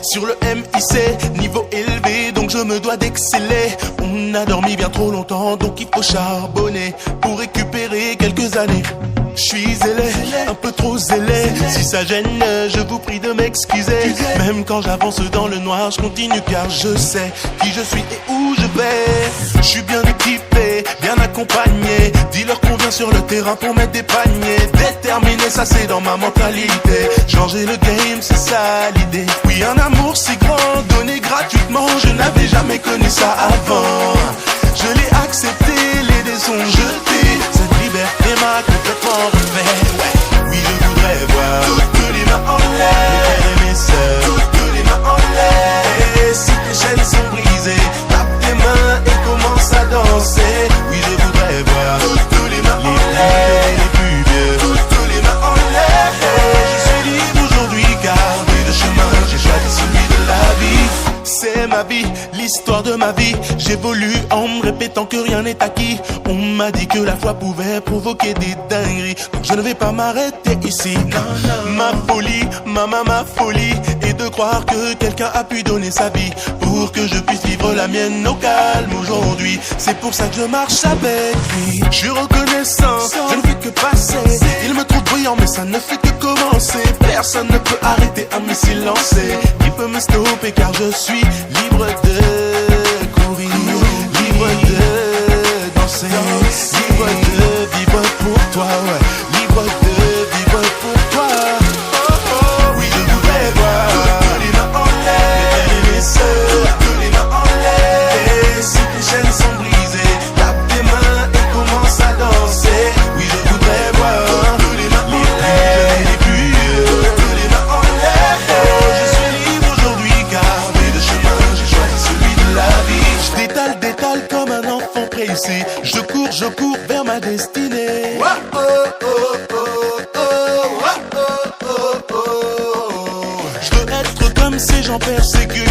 sur le MIC, niveau élevé, donc je me dois d'exceller. On a dormi bien trop longtemps, donc il faut charbonner pour récupérer quelques années. Je suis zélé, un peu trop zélé. Si ça gêne, je vous prie de m'excuser. Même quand j'avance dans le noir, je continue car je sais qui je suis et où je vais. Je suis bien équipé, bien accompagné. Dis-leur qu'on vient sur le terrain pour mettre des paniers. Déterminé, ça c'est dans ma mentalité. Changer le game, c'est ça l'idée. Oui, un amour si grand, donné gratuitement, je n'avais jamais connu ça avant. Je l'ai accepté, les dés sont jetés. Cette liberté m'a complètement refait. Ouais. Oui, je voudrais voir toutes les mains en l'air, mes frères et mes sœurs, toutes les mains en l'air. Et si tes chaînes sont brisées, tape tes mains et commence à danser. Oui, je voudrais voir toutes les mains en l'air, les plus vieux, toutes les mains en l'air. Je suis libre aujourd'hui car de chemin, j'ai choisi celui de la vie. C'est ma vie, l'histoire de ma vie. J'évolue en me répétant que rien n'est acquis. On m'a dit que la foi pouvait provoquer des dingueries, donc je ne vais pas m'arrêter ici. Ma folie, ma folie est de croire que quelqu'un a pu donner sa vie pour que je puisse vivre la mienne au calme aujourd'hui. C'est pour ça que je marche avec lui. Je suis reconnaissant, je ne fais que passer. Il me trouve brillant mais ça ne fait que commencer. Personne ne peut arrêter à me silencer. Qui peut me stopper car je suis libre de courir, libre de danser, libre de vivre pour toi, ouais. Libre de vivre pour toi. Oh, oh, oui, je voudrais voir toutes les mains en l'air, mes frères et mes sœurs, toutes les mains en l'air. Et si tes chaînes sont brisées, tape tes mains et commence à danser. Oui, je voudrais voir toutes les mains en l'air, les plus vieux, toutes les mains en l'air. Je suis libre aujourd'hui car de chemin, j'ai choisi celui de la vie. Je détale comme un enfant précis. Je cours vers ma destinée. Oh, oh, oh, oh, oh, oh, oh, oh. Je veux être comme ces gens persécutés.